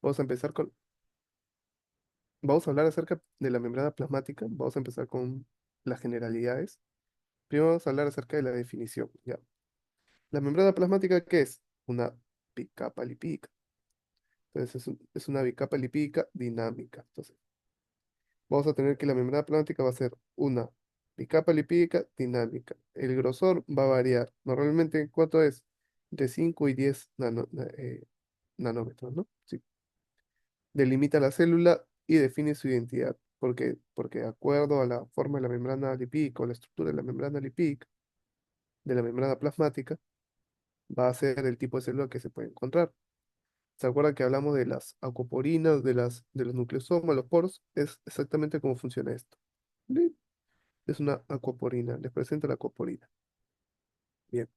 Vamos a empezar con, vamos a hablar acerca de la membrana plasmática. Vamos a empezar con las generalidades. Primero vamos a hablar acerca de la definición, ¿ya? La membrana plasmática, ¿qué es? Una bicapa lipídica. Entonces es una bicapa lipídica dinámica. Entonces, vamos a tener que la membrana plasmática va a ser una bicapa lipídica dinámica. El grosor va a variar. Normalmente, ¿cuánto es? De 5 y 10 nanómetros, ¿no? Sí. Delimita la célula y define su identidad. ¿Por qué? Porque de acuerdo a la forma de la membrana lipídica o la estructura de la membrana lipídica, de la membrana plasmática, va a ser el tipo de célula que se puede encontrar. ¿Se acuerdan que hablamos de las aquaporinas, de los nucleosomas, los poros? Es exactamente cómo funciona esto. ¿Sí? Es una aquaporina, les presento la aquaporina. Bien.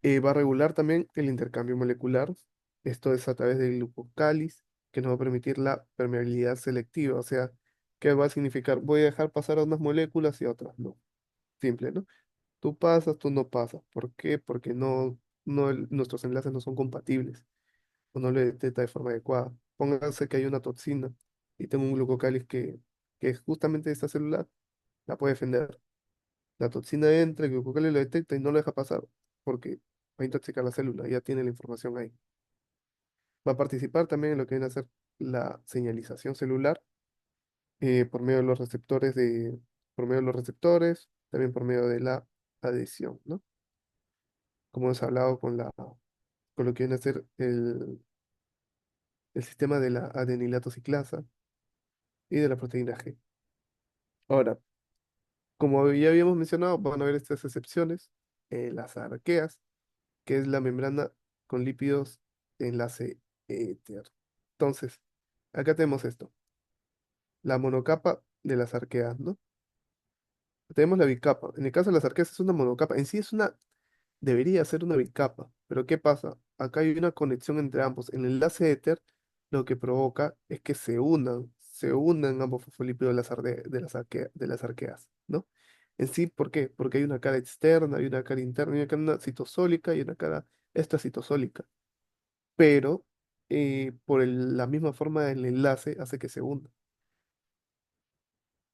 Va a regular también el intercambio molecular. Esto es a través del glucocáliz, que nos va a permitir la permeabilidad selectiva. O sea, ¿qué va a significar? Voy a dejar pasar a unas moléculas y a otras no. Simple, ¿no? Tú pasas, tú no pasas. ¿Por qué? Porque nuestros enlaces no son compatibles o no lo detecta de forma adecuada. Póngase que hay una toxina y tengo un glucocáliz que es justamente esta célula, la puede defender. La toxina entra, el glucocáliz lo detecta y no lo deja pasar porque va a intoxicar la célula, ya tiene la información ahí. Va a participar también en lo que viene a ser la señalización celular por medio de los por medio de los receptores, también por medio de la adhesión, ¿no? Como hemos hablado con lo que viene a ser el sistema de la adenilato ciclasa y de la proteína G. Ahora, como ya habíamos mencionado, van a haber estas excepciones, las arqueas, que es la membrana con lípidos de enlace éter. Entonces, acá tenemos esto, la monocapa de las arqueas, ¿no? Tenemos la bicapa. En el caso de las arqueas es una monocapa. En sí debería ser una bicapa. Pero ¿qué pasa? Acá hay una conexión entre ambos. El enlace éter lo que provoca es que se unan ambos fosfolípidos de las arqueas, ¿no? En sí, ¿por qué? Porque hay una cara externa, hay una cara interna, hay una cara citosólica y una cara extracitosólica. Pero por la misma forma del enlace hace que se hunda.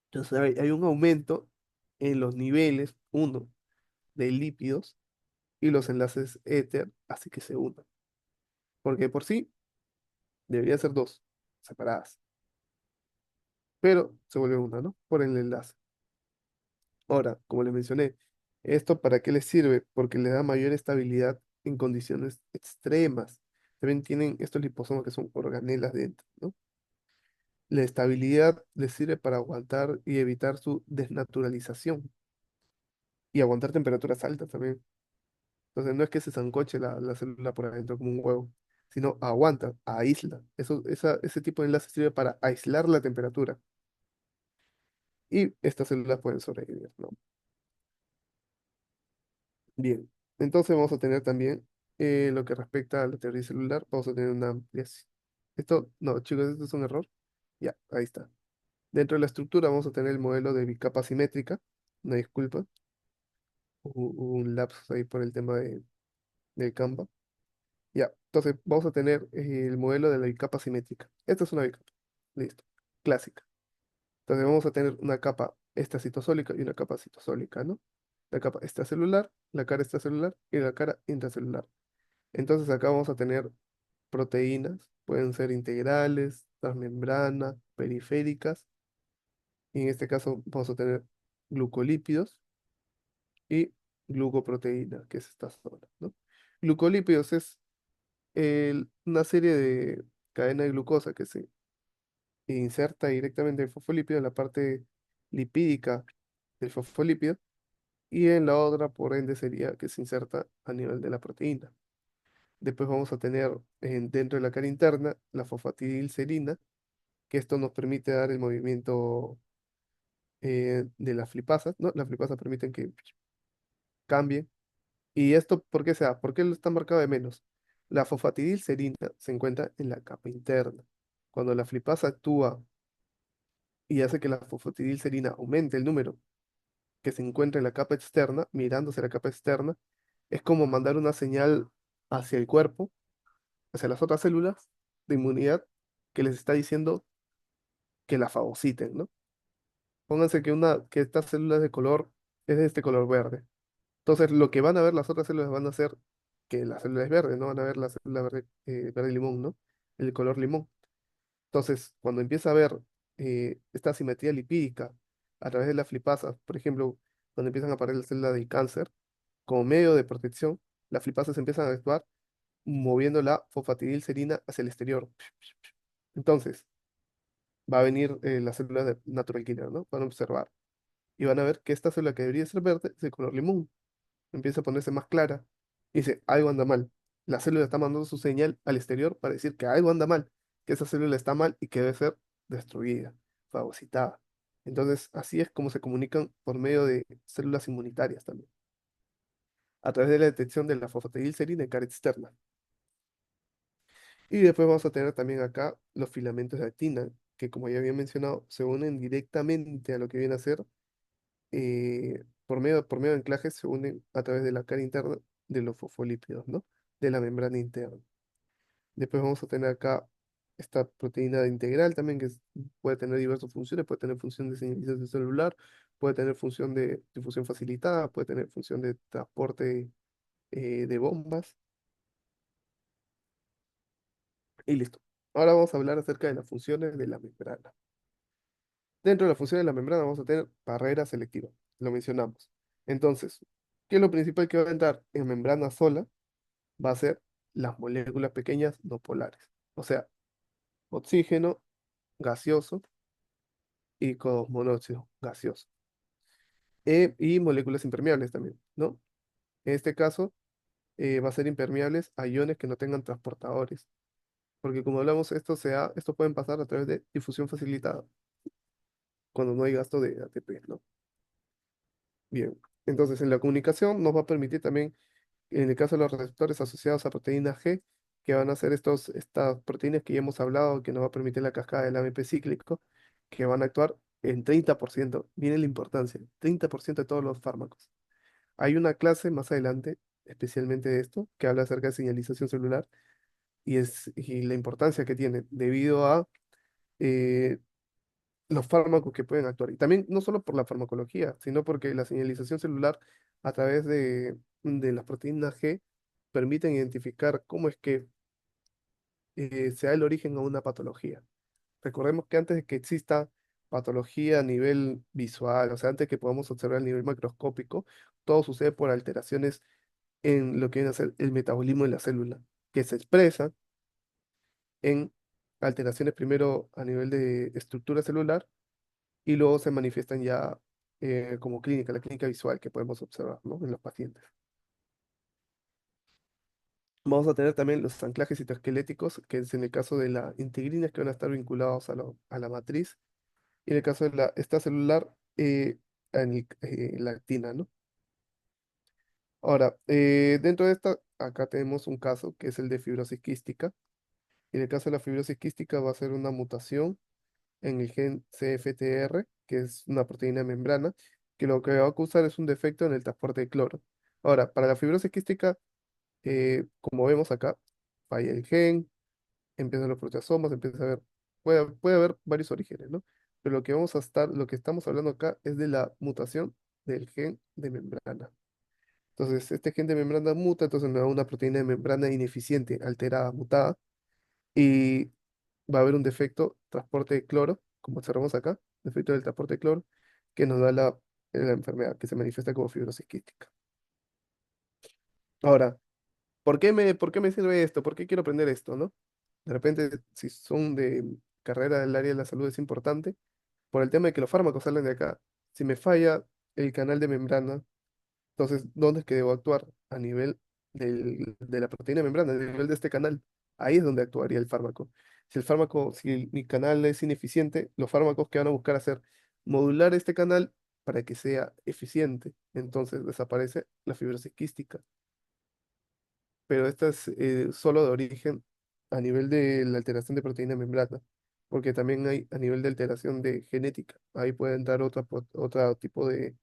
Entonces hay un aumento en los niveles, uno, de lípidos y los enlaces éter hace que se unan. Porque por sí debería ser dos, separadas, pero se vuelve una, ¿no? Por el enlace. Ahora, como les mencioné, ¿esto para qué les sirve? Porque le da mayor estabilidad en condiciones extremas. También tienen estos liposomas que son organelas dentro, ¿no? La estabilidad les sirve para aguantar y evitar su desnaturalización y aguantar temperaturas altas también. Entonces no es que se sancoche la célula por adentro como un huevo, sino aguanta, aísla. Ese tipo de enlace sirve para aislar la temperatura y estas células pueden sobrevivir, ¿no? Bien, entonces vamos a tener también lo que respecta a la teoría celular, vamos a tener una ampliación. Esto, no, chicos, esto es un error. Ya, ahí está. Dentro de la estructura vamos a tener el modelo de bicapa simétrica. Una disculpa, hubo un lapsus ahí por el tema del Canva. Ya, entonces vamos a tener el modelo de la bicapa simétrica. Esta es una bicapa. Listo. Clásica. Entonces vamos a tener una capa extracitosólica y una capa citosólica, ¿no? La capa extracelular, la cara extracelular y la cara intracelular. Entonces acá vamos a tener proteínas, pueden ser integrales, transmembrana, periféricas, y en este caso vamos a tener glucolípidos y glucoproteína, que es esta zona, ¿no? Glucolípidos es una serie de cadena de glucosa que se inserta directamente en el fosfolípido, en la parte lipídica del fosfolípido, y en la otra, por ende, sería que se inserta a nivel de la proteína. Después vamos a tener dentro de la cara interna la fosfatidilcerina, que esto nos permite dar el movimiento de las flipasas, ¿no? Las flipasas permiten que cambie. ¿Y esto por qué se da? ¿Por qué lo está marcado de menos? La fosfatidilcerina se encuentra en la capa interna. Cuando la flipasa actúa y hace que la fosfatidilcerina aumente el número que se encuentra en la capa externa, mirándose la capa externa, es como mandar una señal hacia el cuerpo, hacia las otras células, de inmunidad que les está diciendo que la fagociten, ¿no? Pónganse que estas células de color es de este color verde. Entonces, lo que van a ver las otras células van a ser que la célula es verde, no van a ver la célula verde, verde limón, ¿no? El color limón. Entonces, cuando empieza a ver esta asimetría lipídica a través de las lipasas, por ejemplo, cuando empiezan a aparecer las células del cáncer, como medio de protección, las lipasas empiezan a actuar moviendo la fosfatidilcerina hacia el exterior. Entonces, va a venir las células de natural killer, ¿no? Van a observar y van a ver que esta célula que debería ser verde es de color limón, empieza a ponerse más clara y dice, algo anda mal. La célula está mandando su señal al exterior para decir que algo anda mal, que esa célula está mal y que debe ser destruida, fagocitada. Entonces, así es como se comunican por medio de células inmunitarias también, a través de la detección de la fosfatidilcerina en cara externa. Y después vamos a tener también acá los filamentos de actina, que como ya había mencionado, se unen directamente a lo que viene a ser, por medio de anclajes, se unen a través de la cara interna de los fosfolípidos, ¿no? De la membrana interna. Después vamos a tener acá esta proteína integral también, puede tener diversas funciones, puede tener función de señalización celular, puede tener función de difusión facilitada, puede tener función de transporte de bombas, y listo. Ahora vamos a hablar acerca de las funciones de la membrana. Dentro de la función de la membrana vamos a tener barrera selectiva, lo mencionamos. Entonces, ¿qué es lo principal que va a entrar en membrana sola? Va a ser las moléculas pequeñas no polares, o sea, oxígeno gaseoso y monóxido gaseoso. Y moléculas impermeables también, ¿no? En este caso, va a ser impermeables a iones que no tengan transportadores, porque como hablamos, esto pueden pasar a través de difusión facilitada, cuando no hay gasto de ATP, ¿no? Bien, entonces en la comunicación nos va a permitir también, en el caso de los receptores asociados a proteína G, que van a ser estas proteínas que ya hemos hablado, que nos va a permitir la cascada del AMP cíclico, que van a actuar en 30%. Viene la importancia, 30% de todos los fármacos. Hay una clase más adelante, especialmente de esto, que habla acerca de señalización celular y la importancia que tiene debido a eh, los fármacos que pueden actuar. Y también no solo por la farmacología, sino porque la señalización celular a través de las proteínas G permiten identificar cómo es que se da el origen a una patología. Recordemos que antes de que exista patología a nivel visual, o sea, antes que podamos observar a nivel macroscópico, todo sucede por alteraciones en lo que viene a ser el metabolismo de la célula, que se expresa en alteraciones primero a nivel de estructura celular y luego se manifiestan ya como clínica, la clínica visual que podemos observar, ¿no? En los pacientes. Vamos a tener también los anclajes citoesqueléticos, que es en el caso de la integrina, que van a estar vinculados a la matriz, y en el caso de la extracelular, la actina, ¿no? Ahora, dentro de esta, acá tenemos un caso que es el de fibrosis quística. Y en el caso de la fibrosis quística va a ser una mutación en el gen CFTR, que es una proteína de membrana, que lo que va a causar es un defecto en el transporte de cloro. Ahora, para la fibrosis quística, como vemos acá, falla el gen, empiezan los proteasomas, empieza a haber, puede haber varios orígenes, ¿no? Pero lo que estamos hablando acá es de la mutación del gen de membrana. Entonces, este gen de membrana muta, entonces me da una proteína de membrana ineficiente, alterada, mutada, y va a haber un defecto transporte de cloro, como observamos acá, defecto del transporte de cloro, que nos da la enfermedad, que se manifiesta como fibrosis quística. Ahora, ¿por qué me sirve esto? ¿Por qué quiero aprender esto, no? De repente, si son de carrera del área de la salud es importante, por el tema de que los fármacos salen de acá. Si me falla el canal de membrana, entonces, ¿dónde es que debo actuar? A nivel de la proteína de membrana, a nivel de este canal. Ahí es donde actuaría el fármaco. Si mi canal es ineficiente, los fármacos que van a buscar hacer modular este canal para que sea eficiente. Entonces desaparece la fibrosis quística. Pero esta es solo de origen a nivel de la alteración de proteína de membrana, porque también hay a nivel de alteración de genética. Ahí puede entrar otro tipo de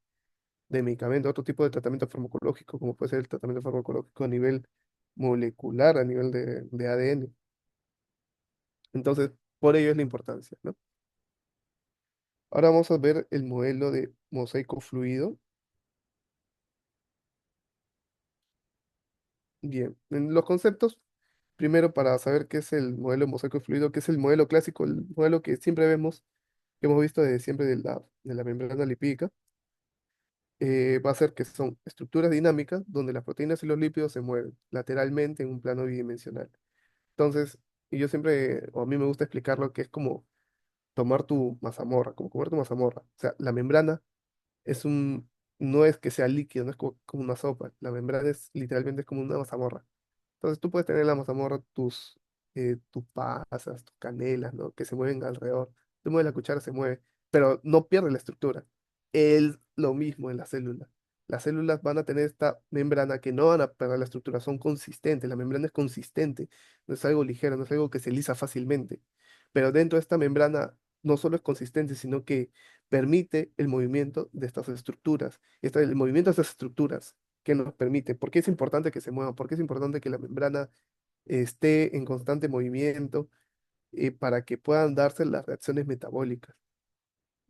medicamento, otro tipo de tratamiento farmacológico, como puede ser el tratamiento farmacológico a nivel molecular, a nivel de ADN. Entonces, por ello es la importancia, ¿no? Ahora vamos a ver el modelo de mosaico fluido. Bien, en los conceptos, primero para saber qué es el modelo de mosaico fluido, qué es el modelo clásico, el modelo que siempre vemos, que hemos visto desde siempre de la membrana lipídica, va a ser que son estructuras dinámicas donde las proteínas y los lípidos se mueven lateralmente en un plano bidimensional. Entonces, y yo siempre, o a mí me gusta explicarlo, que es como tomar tu mazamorra, como comer tu mazamorra. O sea, la membrana es un, no es que sea líquido, no es como una sopa. La membrana es literalmente es como una mazamorra. Entonces tú puedes tener en la mazamorra tus pasas, tus canelas, ¿no? Que se mueven alrededor. Tú mueves la cuchara, se mueve, pero no pierde la estructura. Es lo mismo en las células. Las células van a tener esta membrana que no van a perder la estructura, son consistentes. La membrana es consistente, no es algo ligero, no es algo que se lisa fácilmente. Pero dentro de esta membrana no solo es consistente, sino que permite el movimiento de estas estructuras. El movimiento de estas estructuras que nos permite. ¿Por qué es importante que se mueva? ¿Por qué es importante que la membrana esté en constante movimiento para que puedan darse las reacciones metabólicas?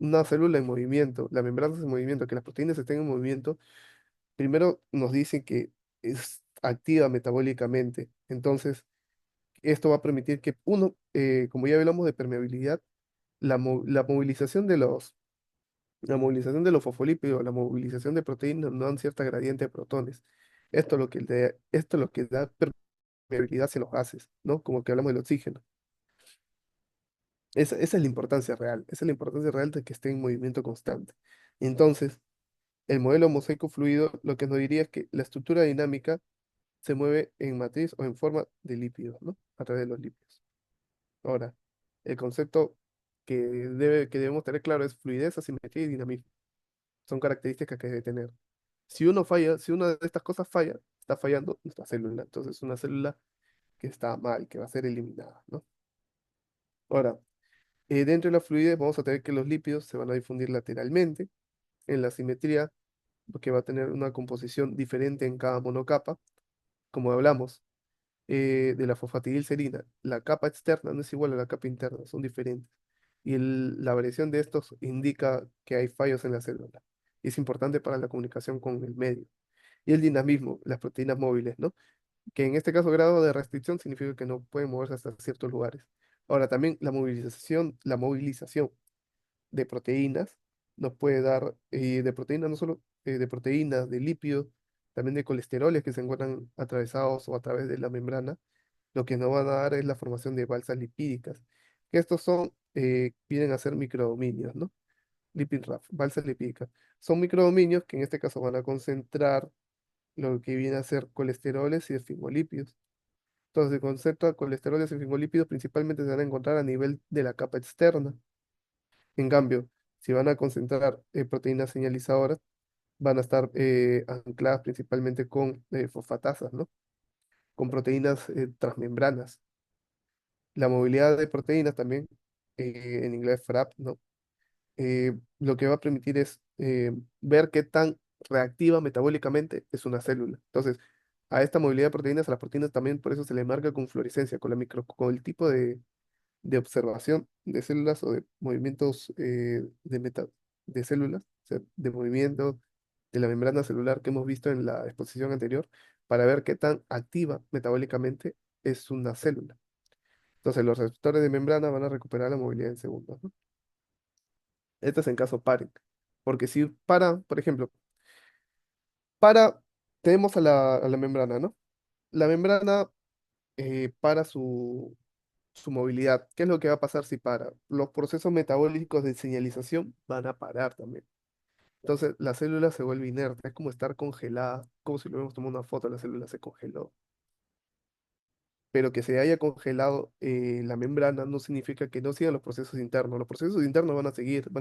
Una célula en movimiento, la membrana en movimiento, que las proteínas estén en movimiento, primero nos dicen que es activa metabólicamente. Entonces, esto va a permitir que uno, como ya hablamos de permeabilidad, la movilización la movilización de los fosfolípidos, la movilización de proteínas no dan cierta gradiente de protones. Esto es lo que da permeabilidad hacia los gases, ¿no? Como que hablamos del oxígeno. Esa es la importancia real, esa es la importancia real de que esté en movimiento constante. Entonces, el modelo mosaico fluido lo que nos diría es que la estructura dinámica se mueve en matriz o en forma de lípidos, ¿no? A través de los lípidos. Ahora, el concepto que debemos tener claro es fluidez, asimetría y dinamismo. Son características que debe tener. Si uno falla, si una de estas cosas falla, está fallando nuestra célula. Entonces, es una célula que está mal, que va a ser eliminada, ¿no? Ahora, dentro de la fluidez vamos a tener que los lípidos se van a difundir lateralmente en la simetría, porque va a tener una composición diferente en cada monocapa, como hablamos, de la fosfatidilcerina. La capa externa no es igual a la capa interna, son diferentes. Y la variación de estos indica que hay fallos en la célula. Y es importante para la comunicación con el medio. Y el dinamismo, las proteínas móviles, ¿no? Que en este caso grado de restricción significa que no pueden moverse hasta ciertos lugares. Ahora, también la movilización de proteínas nos puede dar, de proteínas, no solo de proteínas, de lípidos, también de colesteroles que se encuentran atravesados o a través de la membrana, lo que nos van a dar es la formación de balsas lipídicas, que estos vienen a ser microdominios, ¿no? Lipid Raft, balsas lipídicas. Son microdominios que en este caso van a concentrar lo que viene a ser colesteroles y esfingolípidos. Entonces, el concepto de colesteroles y esfingolípidos principalmente se van a encontrar a nivel de la capa externa. En cambio, si van a concentrar proteínas señalizadoras, van a estar ancladas principalmente con fosfatasas, ¿no? Con proteínas transmembranas. La movilidad de proteínas también, en inglés FRAP, ¿no? Lo que va a permitir es ver qué tan reactiva metabólicamente es una célula. Entonces, a esta movilidad de proteínas, a las proteínas también por eso se le marca con fluorescencia, con el tipo de observación de células o de movimientos de células, o sea, de movimiento de la membrana celular que hemos visto en la exposición anterior, para ver qué tan activa metabólicamente es una célula. Entonces, los receptores de membrana van a recuperar la movilidad en segundos, ¿no? Esto es en caso paren. Porque si para, por ejemplo, para, tenemos a la membrana, ¿no? La membrana para su movilidad. ¿Qué es lo que va a pasar si para? Los procesos metabólicos de señalización van a parar también. Entonces la célula se vuelve inerte, es como estar congelada, como si lo hubiéramos tomado una foto, la célula se congeló. Pero que se haya congelado la membrana no significa que no sigan los procesos internos. Los procesos internos van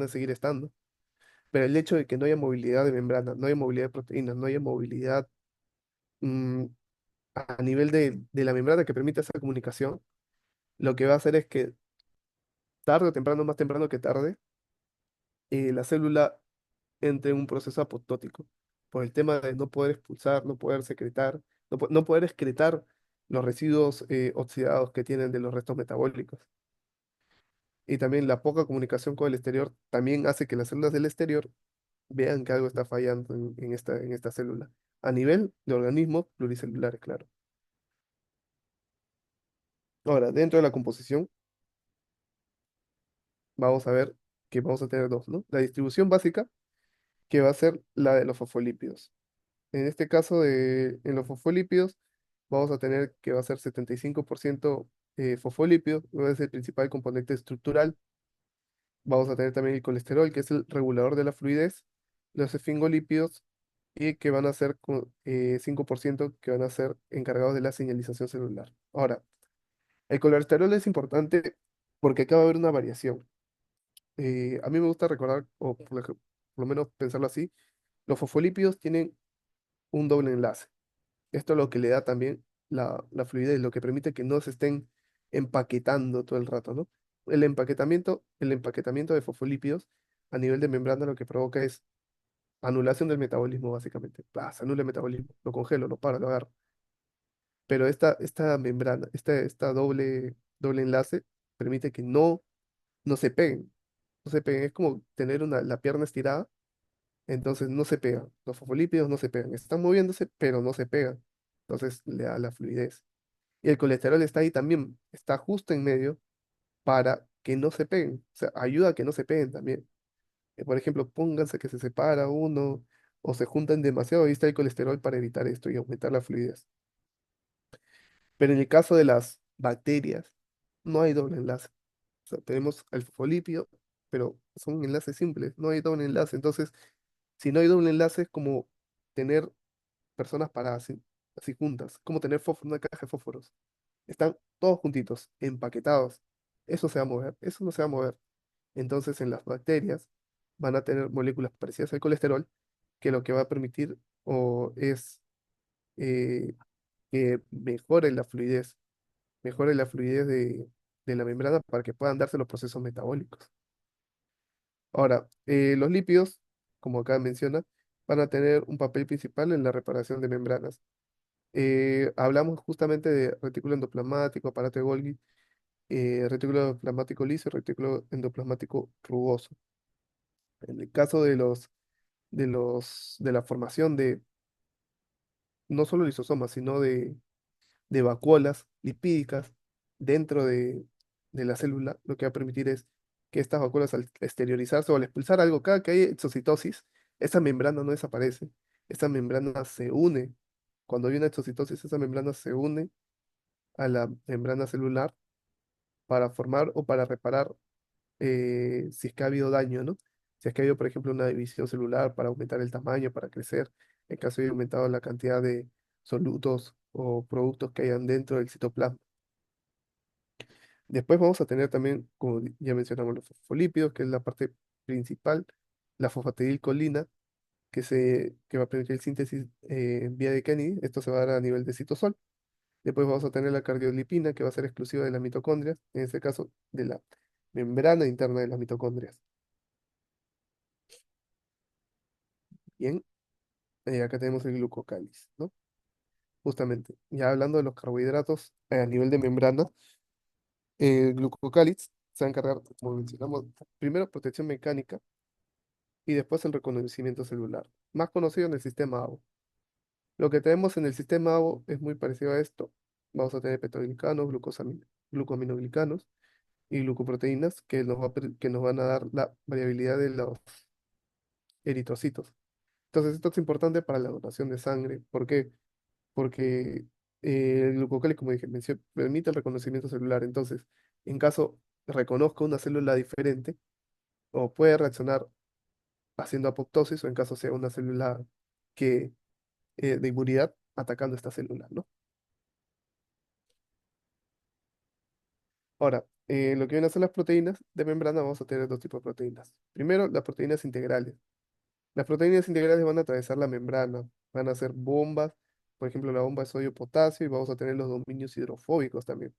a seguir estando. Pero el hecho de que no haya movilidad de membrana, no haya movilidad de proteínas, no haya movilidad mm, a nivel de la membrana que permita esa comunicación, lo que va a hacer es que tarde o temprano, más temprano que tarde, la célula entre en un proceso apoptótico, por el tema de no poder expulsar, no poder secretar, no poder excretar los residuos oxidados que tienen de los restos metabólicos. Y también la poca comunicación con el exterior también hace que las células del exterior vean que algo está fallando en esta célula, a nivel de organismos pluricelulares, claro. Ahora, dentro de la composición, vamos a ver que vamos a tener dos, ¿no? La distribución básica, que va a ser la de los fosfolípidos. En este caso, en los fosfolípidos, vamos a tener que va a ser 75% fosfolípidos, va a ser el principal componente estructural. Vamos a tener también el colesterol, que es el regulador de la fluidez, los esfingolípidos, y que van a ser 5% que van a ser encargados de la señalización celular. Ahora, el colesterol es importante porque acá va a haber una variación. A mí me gusta recordar, o por lo menos pensarlo así, los fosfolípidos tienen un doble enlace. Esto es lo que le da también la fluidez, lo que permite que no se estén empaquetando todo el rato, ¿no? El empaquetamiento de fosfolípidos a nivel de membrana lo que provoca es anulación del metabolismo, básicamente. Se anula el metabolismo, lo congelo, lo paro, lo agarro. Pero esta membrana, esta doble enlace, permite que no se peguen. No se peguen. Es como tener la pierna estirada, entonces no se pegan. Los fosfolípidos no se pegan. Están moviéndose, pero no se pegan. Entonces le da la fluidez. Y el colesterol está ahí también, está justo en medio para que no se peguen. O sea, ayuda a que no se peguen también. Por ejemplo, pónganse que se separa uno o se juntan demasiado, ahí está el colesterol para evitar esto y aumentar la fluidez. Pero en el caso de las bacterias, no hay doble enlace. O sea, tenemos el fosfolípido, pero son enlaces simples, no hay doble enlace. Entonces, si no hay doble enlace, es como tener personas paradas así juntas, como tener una caja de fósforos. Están todos juntitos, empaquetados. Eso se va a mover, eso no se va a mover. Entonces, en las bacterias van a tener moléculas parecidas al colesterol, que lo que va a permitir es eh, que mejore la fluidez de la membrana para que puedan darse los procesos metabólicos. Ahora, los lípidos, como acá menciona, van a tener un papel principal en la reparación de membranas. Hablamos justamente de retículo endoplasmático, aparato de Golgi, retículo endoplasmático liso y retículo endoplasmático rugoso. En el caso de la formación de no solo lisosomas, sino de vacuolas lipídicas dentro de la célula, lo que va a permitir es que estas vacuolas al exteriorizarse o al expulsar algo, cada que hay exocitosis, esa membrana no desaparece, esa membrana se une. Cuando hay una exocitosis, esa membrana se une a la membrana celular para formar o para reparar si es que ha habido daño, ¿no? Si es que ha habido, por ejemplo, una división celular para aumentar el tamaño, para crecer, en caso de aumentado la cantidad de solutos o productos que hayan dentro del citoplasma. Después vamos a tener también, como ya mencionamos, los fosfolípidos, que es la parte principal, la fosfatidilcolina, que va a permitir síntesis en vía de Kennedy. Esto se va a dar a nivel de citosol. Después vamos a tener la cardiolipina, que va a ser exclusiva de las mitocondrias, en este caso de la membrana interna de las mitocondrias. Bien, acá tenemos el glucocáliz, ¿no? Justamente, ya hablando de los carbohidratos a nivel de membrana, el glucocáliz se va a encargar, como mencionamos, primero protección mecánica y después el reconocimiento celular, más conocido en el sistema ABO. Lo que tenemos en el sistema ABO es muy parecido a esto. Vamos a tener peptoglicanos, glucoaminoglicanos y glucoproteínas que nos van a dar la variabilidad de los eritrocitos. Entonces, esto es importante para la donación de sangre. ¿Por qué? Porque el glucocálico, como dije, permite el reconocimiento celular. Entonces, en caso reconozca una célula diferente, o puede reaccionar haciendo apoptosis, o en caso sea una célula que, de inmunidad atacando esta célula, ¿no? Ahora, lo que vienen a ser las proteínas de membrana, vamos a tener dos tipos de proteínas. Primero, las proteínas integrales. Las proteínas integrales van a atravesar la membrana, van a ser bombas, por ejemplo, la bomba de sodio-potasio, y vamos a tener los dominios hidrofóbicos también.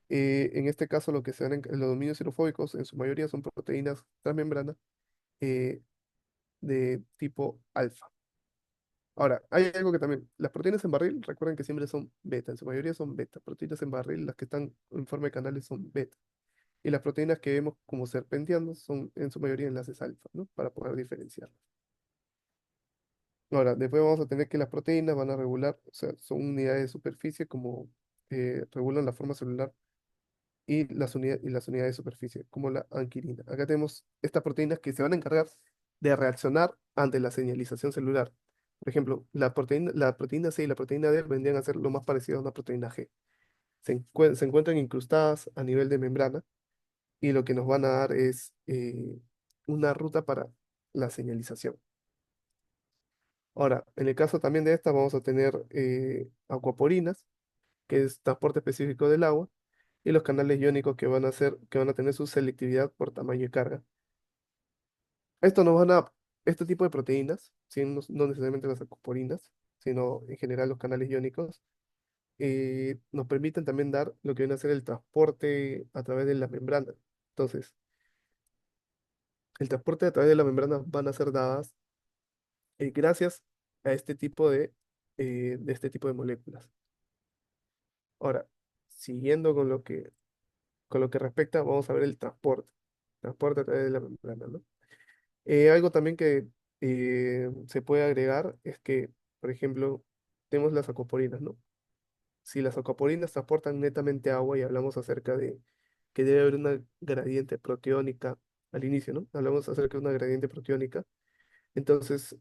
En este caso, lo que se dan en los dominios hidrofóbicos, en su mayoría son proteínas transmembrana eh, de tipo alfa. Ahora, hay algo que también, las proteínas en barril, recuerden que siempre son beta, en su mayoría son beta. Proteínas en barril, las que están en forma de canales son beta. y las proteínas que vemos como serpenteando son en su mayoría enlaces alfa, ¿no? Para poder diferenciar. Ahora, después vamos a tener que las proteínas van a regular, o sea, son unidades de superficie como regulan la forma celular y las unidades de superficie, como la anquilina. Acá tenemos estas proteínas que se van a encargar de reaccionar ante la señalización celular. Por ejemplo, la proteína C y la proteína D vendrían a ser lo más parecido a una proteína G. Se encuentran incrustadas a nivel de membrana y lo que nos van a dar es una ruta para la señalización. Ahora, en el caso también de esta, vamos a tener acuaporinas, que es transporte específico del agua, y los canales iónicos que van a tener su selectividad por tamaño y carga. Esto nos van a, este tipo de proteínas, ¿sí? No necesariamente las acuaporinas, sino en general los canales iónicos, nos permiten también dar lo que viene a ser el transporte a través de la membrana. Entonces, el transporte a través de la membrana van a ser dadas gracias a de este tipo de moléculas. Ahora, siguiendo con lo que respecta, vamos a ver el transporte a través de la membrana, ¿no? Algo también que se puede agregar es que, por ejemplo, tenemos las acoporinas, ¿no? Si las acoporinas transportan netamente agua y hablamos acerca de que debe haber una gradiente proteónica al inicio, ¿no? Hablamos acerca de una gradiente proteónica. Entonces,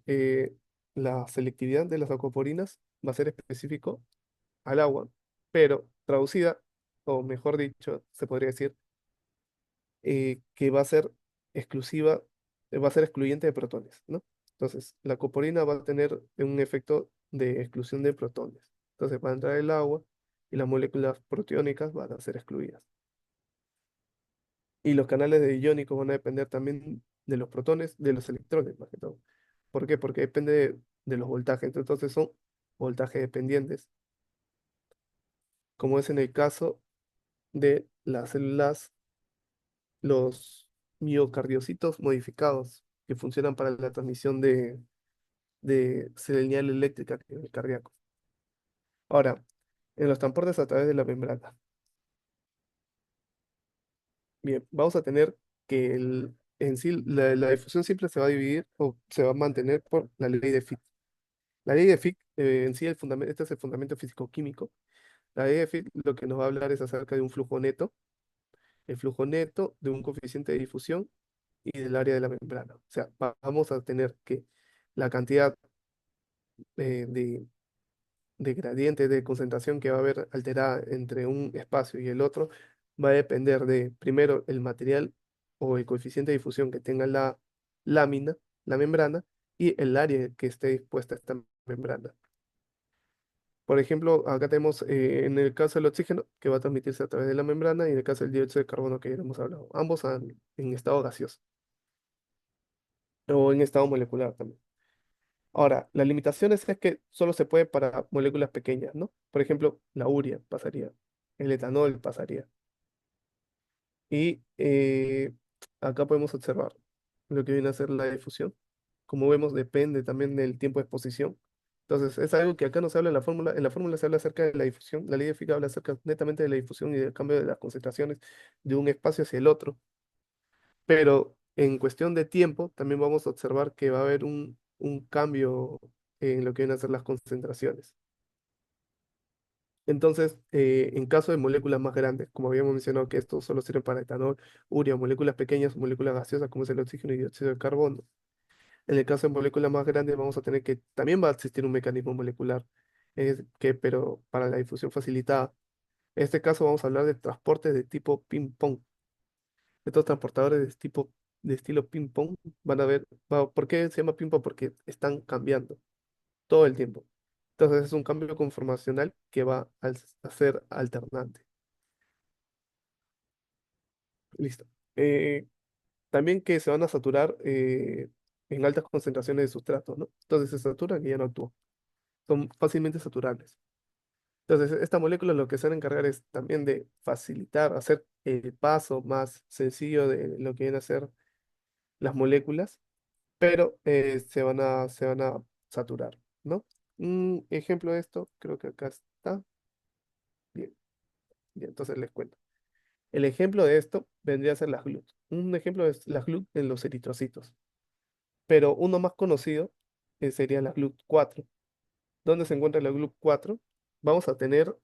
la selectividad de las acoporinas va a ser específico al agua, pero traducida, o mejor dicho, se podría decir, que va a ser exclusiva, va a ser excluyente de protones, ¿no? Entonces, la coporina va a tener un efecto de exclusión de protones. Entonces, va a entrar el agua y las moléculas proteónicas van a ser excluidas. Y los canales de iónicos van a depender también de los protones, de los electrones, más que todo. ¿Por qué? Porque depende de los voltajes. Entonces, son voltajes dependientes, como es en el caso de las células, los miocardiocitos modificados, que funcionan para la transmisión de señal eléctrica a nivel cardíaco. Ahora, en los transportes a través de la membrana. Bien, vamos a tener que en sí la difusión simple se va a dividir o se va a mantener por la ley de Fick. La ley de Fick, en sí, este es el fundamento físico-químico. La ley de Fick lo que nos va a hablar es acerca de un flujo neto, el flujo neto de un coeficiente de difusión y del área de la membrana. O sea, vamos a tener que la cantidad de gradiente de concentración que va a haber alterada entre un espacio y el otro va a depender de, primero, el material o el coeficiente de difusión que tenga la lámina, la membrana, y el área que esté dispuesta a esta membrana. Por ejemplo, acá tenemos en el caso del oxígeno, que va a transmitirse a través de la membrana, y en el caso del dióxido de carbono que ya hemos hablado, ambos en estado gaseoso o en estado molecular también. Ahora, las limitaciones es que solo se puede para moléculas pequeñas, ¿no? Por ejemplo, la urea pasaría, el etanol pasaría. Y acá podemos observar lo que viene a ser la difusión. Como vemos, depende también del tiempo de exposición. Entonces, es algo que acá no se habla en la fórmula. En la fórmula se habla acerca de la difusión. La ley de Fick habla acerca netamente de la difusión y del cambio de las concentraciones de un espacio hacia el otro. Pero en cuestión de tiempo, también vamos a observar que va a haber un cambio en lo que vienen a ser las concentraciones. Entonces, en caso de moléculas más grandes, como habíamos mencionado que esto solo sirve para etanol, urea, moléculas pequeñas, moléculas gaseosas como es el oxígeno y dióxido de carbono. En el caso de moléculas más grandes, vamos a tener que también va a existir un mecanismo molecular, pero para la difusión facilitada. En este caso vamos a hablar de transportes de tipo ping-pong. Estos transportadores de estilo ping-pong van a ver, ¿por qué se llama ping-pong? Porque están cambiando todo el tiempo. Entonces es un cambio conformacional que va a ser alternante. Listo. Eh, También que se van a saturar en altas concentraciones de sustrato, ¿no? Entonces se saturan y ya no actúan. Son fácilmente saturables. Entonces, esta molécula lo que se van a encargar es también de facilitar, hacer el paso más sencillo de lo que vienen a ser las moléculas, pero se van a saturar, ¿no? Un ejemplo de esto, creo que acá está. Bien, bien, entonces les cuento. El ejemplo de esto vendría a ser la GLUT. Un ejemplo es la GLUT en los eritrocitos, pero uno más conocido sería la GLUT4. ¿Dónde se encuentra la GLUT4? Vamos a tener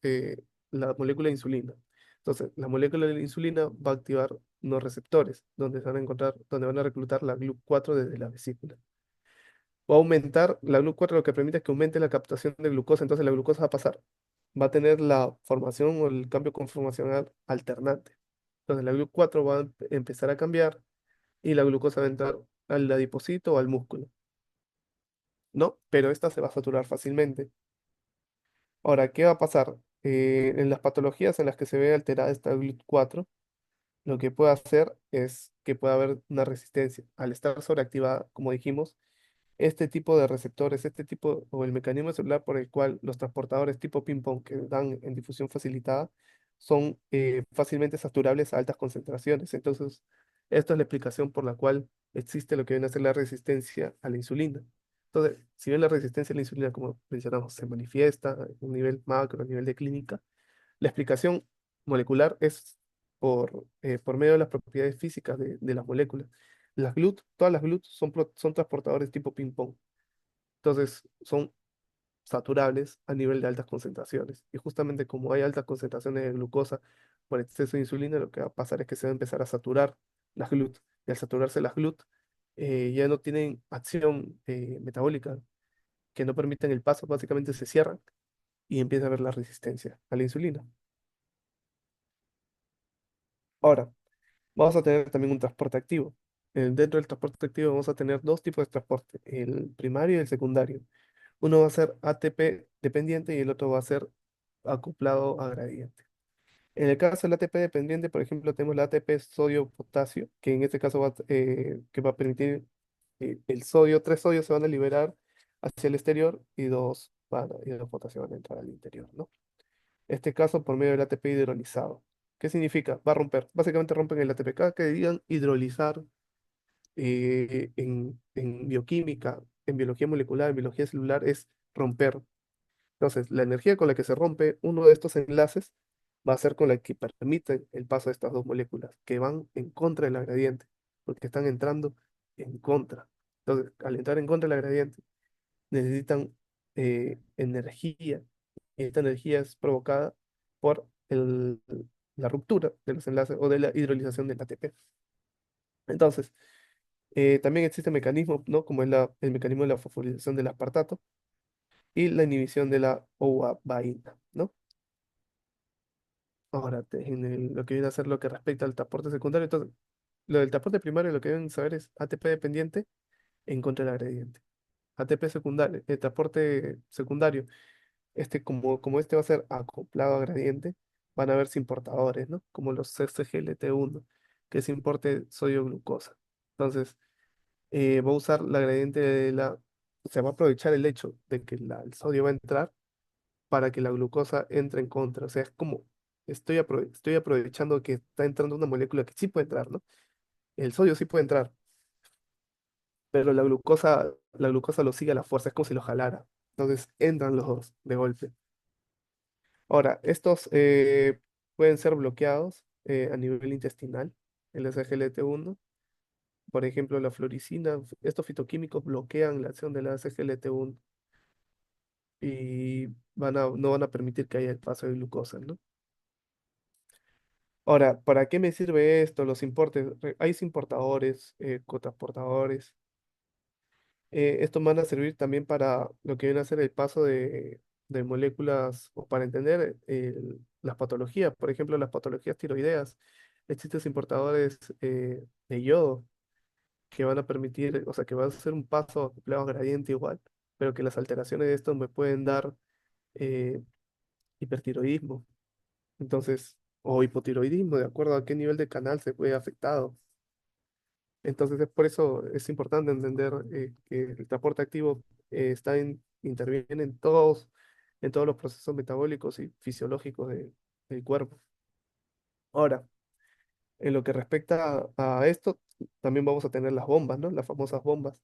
la molécula de insulina. Entonces, la molécula de la insulina va a activar unos receptores, donde se van a encontrar, donde van a reclutar la GLUT4 desde la vesícula. Va a aumentar, la GLUT4 lo que permite es que aumente la captación de glucosa, entonces la glucosa va a pasar, va a tener la formación o el cambio conformacional alternante. Entonces la GLUT4 va a empezar a cambiar y la glucosa va a entrar al adipocito o al músculo, ¿no? Pero esta se va a saturar fácilmente. Ahora, ¿qué va a pasar? En las patologías en las que se ve alterada esta GLUT4, lo que puede hacer es que pueda haber una resistencia. Al estar sobreactivada, como dijimos, este tipo de receptores, este tipo o el mecanismo celular por el cual los transportadores tipo ping-pong que dan en difusión facilitada son fácilmente saturables a altas concentraciones. Entonces, esta es la explicación por la cual existe lo que viene a ser la resistencia a la insulina. Entonces, si bien la resistencia a la insulina, como mencionamos, se manifiesta a un nivel macro, a nivel de clínica, la explicación molecular es por medio de las propiedades físicas de las moléculas. Las GLUT, todas las GLUT son transportadores tipo ping-pong. Entonces, son saturables a nivel de altas concentraciones. Y justamente como hay altas concentraciones de glucosa por exceso de insulina, lo que va a pasar es que se va a empezar a saturar las GLUT. Y al saturarse las GLUT, ya no tienen acción metabólica, que no permiten el paso, básicamente se cierran y empieza a haber la resistencia a la insulina. Ahora, vamos a tener también un transporte activo. Dentro del transporte activo vamos a tener dos tipos de transporte, el primario y el secundario. Uno va a ser ATP dependiente y el otro va a ser acoplado a gradiente. En el caso del ATP dependiente, por ejemplo, tenemos la ATP sodio-potasio, que en este caso que va a permitir el sodio, tres sodios se van a liberar hacia el exterior y dos potasio van a entrar al interior, ¿no? Este caso por medio del ATP hidrolizado. ¿Qué significa? Va a romper. Básicamente rompen el ATP. Cada que digan hidrolizar en bioquímica, en biología molecular, en biología celular, es romper. Entonces, la energía con la que se rompe uno de estos enlaces va a ser con la que permite el paso de estas dos moléculas, que van en contra de la gradiente, porque están entrando en contra. Entonces, al entrar en contra de la gradiente, necesitan energía, y esta energía es provocada por la ruptura de los enlaces o de la hidrolización del ATP. Entonces, también existe mecanismo, ¿no? Como es el mecanismo de la fosforilación del aspartato y la inhibición de la ouabaína, ¿no? Ahora, lo que viene a ser lo que respecta al transporte secundario, entonces, lo del transporte primario, lo que deben saber es ATP dependiente en contra del gradiente. ATP secundario, el transporte secundario, como este va a ser acoplado a gradiente, van a haber importadores, ¿no? Como los SGLT1, que es importe sodio-glucosa. Entonces, va a usar la gradiente o sea, va a aprovechar el hecho de que el sodio va a entrar para que la glucosa entre en contra. O sea, es como estoy aprovechando que está entrando una molécula que sí puede entrar, ¿no? El sodio sí puede entrar, pero la glucosa lo sigue a la fuerza, es como si lo jalara. Entonces entran los dos de golpe. Ahora, estos pueden ser bloqueados a nivel intestinal, el SGLT1. Por ejemplo, la floricina, estos fitoquímicos bloquean la acción de la SGLT1 y no van a permitir que haya el paso de glucosa, ¿no? Ahora, ¿para qué me sirve esto? Los importes, hay importadores, cotransportadores. Estos van a servir también para lo que viene a ser el paso de moléculas o para entender las patologías. Por ejemplo, las patologías tiroideas. Existen importadores de yodo que van a permitir, o sea, que van a hacer un paso acoplado a gradiente igual, pero que las alteraciones de esto me pueden dar eh, hipertiroidismo. Entonces, o hipotiroidismo, de acuerdo a qué nivel de canal se fue afectado. Entonces, por eso es importante entender que el transporte activo interviene en todos los procesos metabólicos y fisiológicos del cuerpo. Ahora, en lo que respecta a esto, también vamos a tener las bombas, ¿no? Las famosas bombas.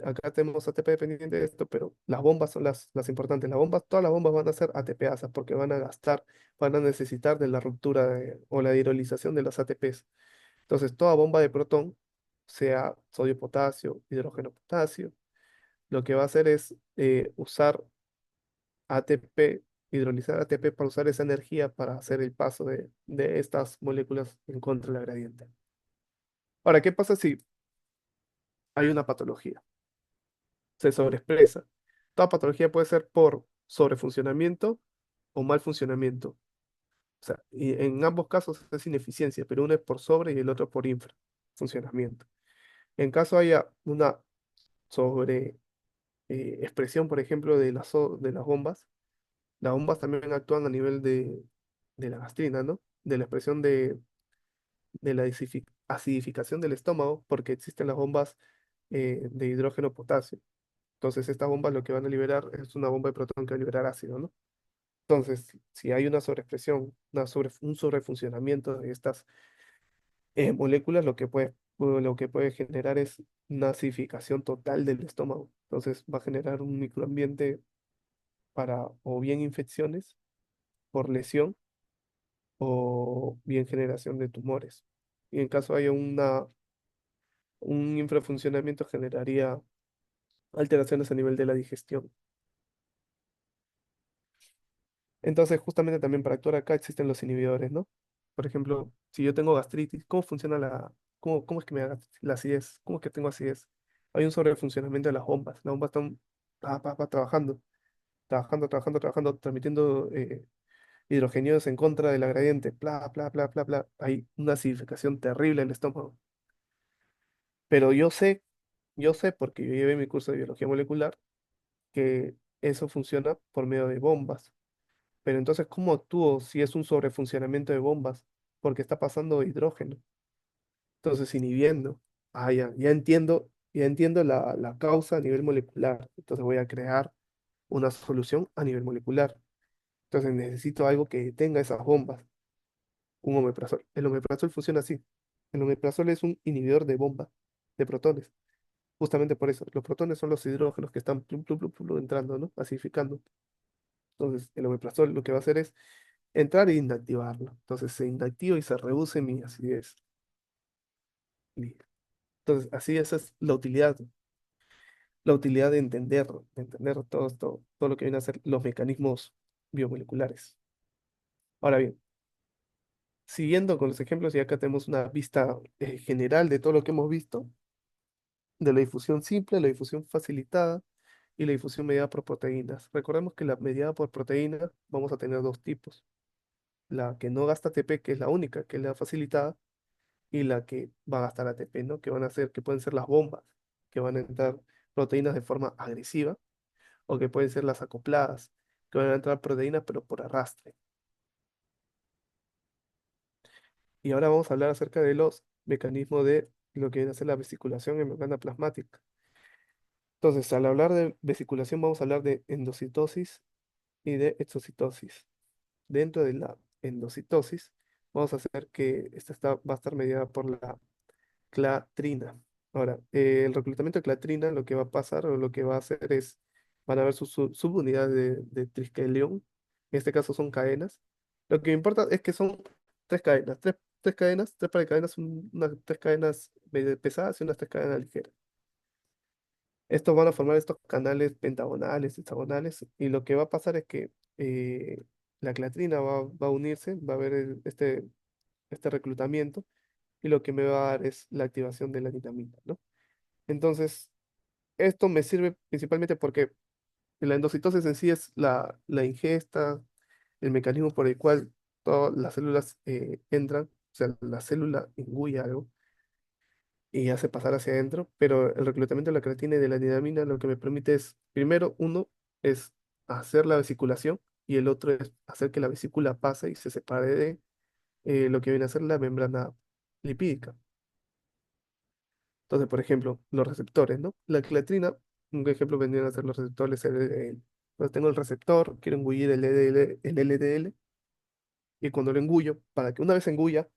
acá tenemos ATP dependiente de esto, pero las bombas son las importantes. Las bombas, todas las bombas van a ser ATPasas porque van a gastar, van a necesitar de la ruptura o la hidrolización de los ATPs. Entonces, toda bomba de protón, sea sodio-potasio, hidrógeno-potasio, lo que va a hacer es usar ATP, hidrolizar ATP para usar esa energía para hacer el paso de estas moléculas en contra de la gradiente. Ahora, ¿qué pasa si hay una patología? Se sobreexpresa. Toda patología puede ser por sobrefuncionamiento o mal funcionamiento. O sea, y en ambos casos es ineficiencia, pero uno es por sobre y el otro por infrafuncionamiento. En caso haya una sobre expresión, por ejemplo, de las bombas también actúan a nivel de la gastrina, ¿no? De la expresión de la acidificación del estómago, porque existen las bombas de hidrógeno potasio. Entonces, estas bombas lo que van a liberar es una bomba de protón que va a liberar ácido, ¿no? Entonces, si hay una sobreexpresión, un sobrefuncionamiento de estas moléculas, lo que puede generar es una acidificación total del estómago. Entonces, va a generar un microambiente para o bien infecciones por lesión o bien generación de tumores. Y en caso haya un infrafuncionamiento, generaría alteraciones a nivel de la digestión. Entonces, justamente también para actuar acá existen los inhibidores, ¿no? Por ejemplo, si yo tengo gastritis, ¿cómo funciona cómo es que me da la acidez? ¿Cómo es que tengo acidez? Hay un sobrefuncionamiento de las bombas. Las bombas están trabajando, trabajando, transmitiendo hidrogenios en contra del la gradiente. Bla, bla, bla, bla, bla. Hay una acidificación terrible en el estómago. Pero yo sé, porque yo llevé mi curso de biología molecular, que eso funciona por medio de bombas. Pero entonces, ¿cómo actúo si es un sobrefuncionamiento de bombas? Porque está pasando hidrógeno. Entonces, inhibiendo. Ya entiendo la causa a nivel molecular. Entonces voy a crear una solución a nivel molecular. Entonces necesito algo que detenga esas bombas. Un omeprazol. El omeprazol funciona así. El omeprazol es un inhibidor de bomba de protones. Justamente por eso. Los protones son los hidrógenos que están plum, plum, plum, plum, entrando, ¿no? Acidificando. Entonces, el omeprazol lo que va a hacer es entrar e inactivarlo. Entonces se inactiva y se reduce mi acidez. Y entonces, así esa es la utilidad de entender todo esto, todo lo que vienen a ser los mecanismos biomoleculares. Ahora bien, siguiendo con los ejemplos, y acá tenemos una vista general de todo lo que hemos visto, de la difusión simple, la difusión facilitada y la difusión mediada por proteínas. Recordemos que la mediada por proteínas vamos a tener dos tipos. La que no gasta ATP, que es la única, que es la facilitada, y la que va a gastar ATP, ¿no? Que van a ser, que pueden ser las bombas, que van a entrar proteínas de forma agresiva, o que pueden ser las acopladas, que van a entrar proteínas pero por arrastre. Y ahora vamos a hablar acerca de los mecanismos de lo que viene a ser la vesiculación en membrana plasmática. Entonces, al hablar de vesiculación, vamos a hablar de endocitosis y de exocitosis. Dentro de la endocitosis, vamos a hacer que va a estar mediada por la clatrina. Ahora, el reclutamiento de clatrina, lo que va a pasar o lo que va a hacer es, van a ver sus subunidades de triskelion. En este caso son cadenas. Lo que me importa es que son tres cadenas, tres cadenas, tres paracadenas, tres cadenas medio pesadas y unas tres cadenas ligeras. Estos van a formar estos canales pentagonales, hexagonales, y lo que va a pasar es que la clatrina va a unirse, va a haber este reclutamiento, y lo que me va a dar es la activación de la nitamina, ¿no? Entonces, esto me sirve principalmente porque la endocitosis en sí es la ingesta, el mecanismo por el cual todas las células entran, o sea, la célula inguye algo y hace pasar hacia adentro, pero el reclutamiento de la creatina y de la dinamina lo que me permite es, primero, uno es hacer la vesiculación y el otro es hacer que la vesícula pase y se separe de lo que viene a ser la membrana lipídica. Entonces, por ejemplo, los receptores, ¿no? La creatina, un ejemplo vendrían a ser los receptores LDL. Entonces tengo el receptor, quiero engullir el LDL, y cuando lo engullo, para que una vez engulla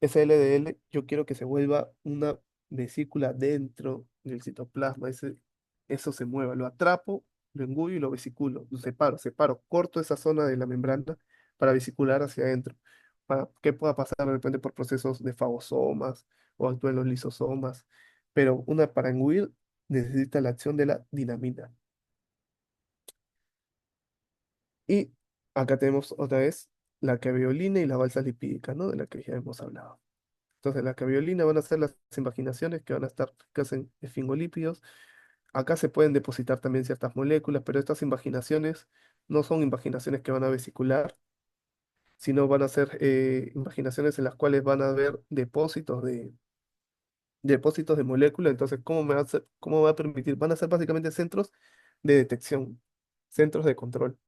ese LDL, yo quiero que se vuelva una vesícula dentro del citoplasma. eso se mueva. Lo atrapo, lo engullo y lo vesiculo. Lo separo, corto esa zona de la membrana para vesicular hacia adentro, para que pueda pasar de repente por procesos de fagosomas o actúen los lisosomas. Pero para engullir necesita la acción de la dinamina. Y acá tenemos otra vez la caveolina y la balsa lipídica, ¿no? De la que ya hemos hablado. Entonces, la caveolina van a ser las invaginaciones que van a estar ricas en esfingolípidos. Acá se pueden depositar también ciertas moléculas, pero estas invaginaciones no son invaginaciones que van a vesicular, sino van a ser invaginaciones en las cuales van a haber depósitos de moléculas. Entonces, ¿cómo me va a permitir? Van a ser básicamente centros de detección, centros de control.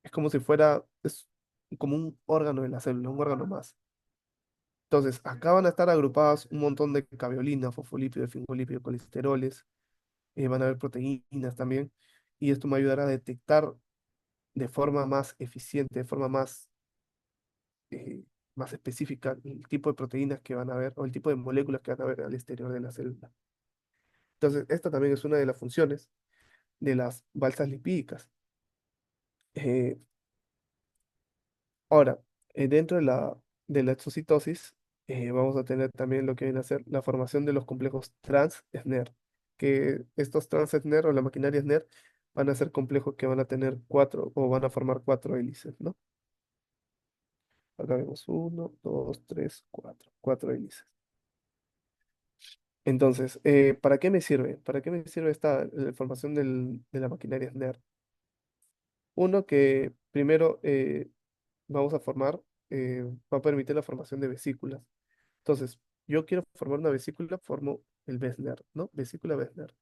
Es como si fuera, es como un órgano de la célula, un órgano más. Entonces, acá van a estar agrupadas un montón de caveolina, fosfolípidos, fingolípidos, colesteroles, van a haber proteínas también, y esto me ayudará a detectar de forma más eficiente, de forma eh, más específica el tipo de proteínas que van a haber o el tipo de moléculas que van a haber al exterior de la célula. Entonces, esta también es una de las funciones de las balsas lipídicas. Eh, Ahora, dentro de la exocitosis, vamos a tener también lo que viene a ser la formación de los complejos trans-SNER, que estos trans-SNER o la maquinaria SNER van a ser complejos que van a tener cuatro o van a formar cuatro hélices, ¿no? Acá vemos uno, dos, tres, cuatro hélices. Entonces, ¿para qué me sirve? ¿Para qué me sirve esta formación de la maquinaria SNER? Uno, que primero vamos a formar, va a permitir la formación de vesículas. Entonces, yo quiero formar una vesícula, formo el Wessner, ¿no? Vesícula Wessner.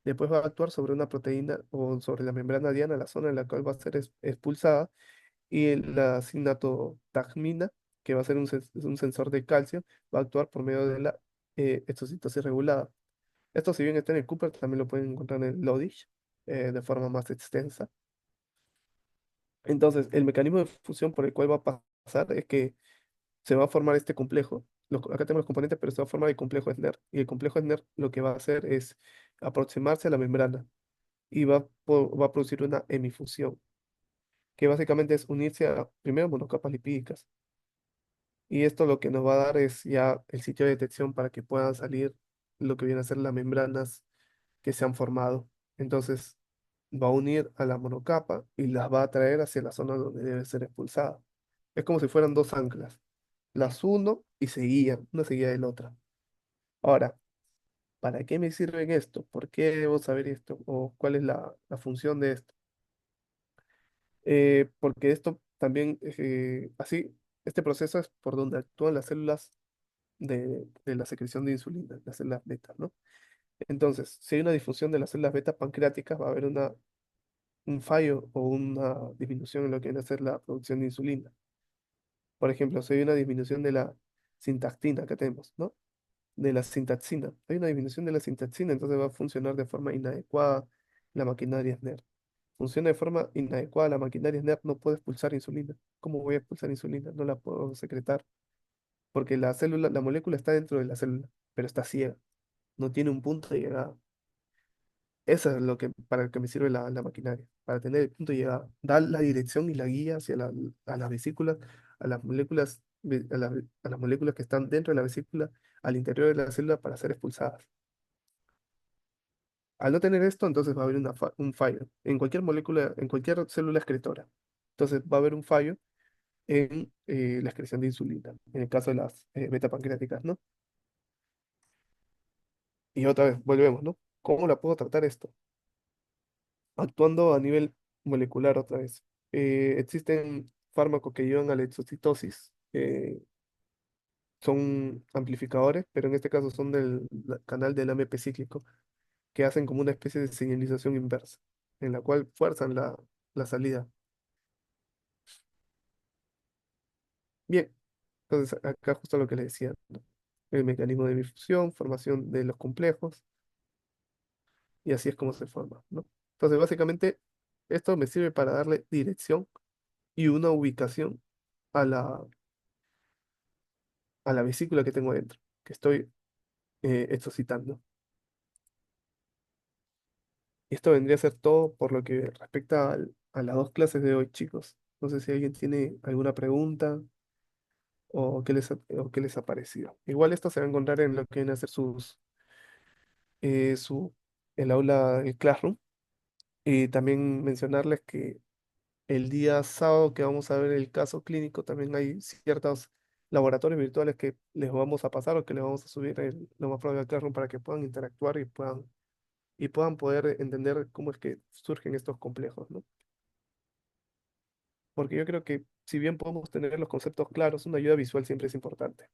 Después va a actuar sobre una proteína o sobre la membrana diana, la zona en la cual va a ser expulsada, y la sinatotagmina, que va a ser un sensor de calcio, va a actuar por medio de la exocitosis regulada. Esto, si bien está en el Cooper, también lo pueden encontrar en el Lodish, de forma más extensa. Entonces, el mecanismo de fusión por el cual va a pasar es que se va a formar este complejo. Acá tenemos los componentes, pero se va a formar el complejo SNER. Y el complejo SNER lo que va a hacer es aproximarse a la membrana y va a producir una hemifusión, que básicamente es unirse a, primero, monocapas lipídicas. Y esto lo que nos va a dar es ya el sitio de detección para que puedan salir lo que vienen a ser las membranas que se han formado. Entonces, va a unir a la monocapa y las va a traer hacia la zona donde debe ser expulsada. Es como si fueran dos anclas. Las uno y se guían, una seguida de la otra. Ahora, ¿para qué me sirven esto? ¿Por qué debo saber esto? ¿O cuál es la función de esto? Porque esto también, así, este proceso es por donde actúan las células de la secreción de insulina, las células beta, ¿no? Entonces, si hay una disfunción de las células beta pancreáticas, va a haber un fallo o una disminución en lo que viene a ser la producción de insulina. Por ejemplo, si hay una disminución de la sintactina que tenemos, ¿no? De la sintaxina. Hay una disminución de la sintaxina, entonces va a funcionar de forma inadecuada la maquinaria SNER. Funciona de forma inadecuada la maquinaria SNER, no puede expulsar insulina. ¿Cómo voy a expulsar insulina? No la puedo secretar, porque la molécula está dentro de la célula, pero está ciega, no tiene un punto de llegada. Eso es para lo que me sirve la maquinaria, para tener el punto de llegada, dar la dirección y la guía hacia a las vesículas, a las moléculas, a las moléculas que están dentro de la vesícula, al interior de la célula para ser expulsadas. Al no tener esto, entonces va a haber un fallo en cualquier molécula, en cualquier célula excretora. Entonces va a haber un fallo en la excreción de insulina, en el caso de las beta pancreáticas, ¿no? Y otra vez, volvemos, ¿no? ¿Cómo la puedo tratar esto? Actuando a nivel molecular otra vez. Existen fármacos que llevan a la exocitosis, son amplificadores, pero en este caso son del canal del AMP cíclico, que hacen como una especie de señalización inversa, en la cual fuerzan la salida. Bien, entonces acá justo lo que le decía, ¿no? El mecanismo de difusión, formación de los complejos, y así es como se forma, ¿no? Entonces básicamente esto me sirve para darle dirección y una ubicación a a la vesícula que tengo dentro, que estoy exocitando. Y esto vendría a ser todo por lo que respecta a las dos clases de hoy, chicos. No sé si alguien tiene alguna pregunta o qué les ha parecido. Igual esto se va a encontrar en lo que viene a ser su, el aula, el Classroom. Y también mencionarles que el día sábado que vamos a ver el caso clínico, también hay ciertos laboratorios virtuales que les vamos a pasar o que les vamos a subir lo más probable al Classroom para que puedan interactuar y puedan poder entender cómo es que surgen estos complejos, ¿no? Porque yo creo que si bien podemos tener los conceptos claros, una ayuda visual siempre es importante.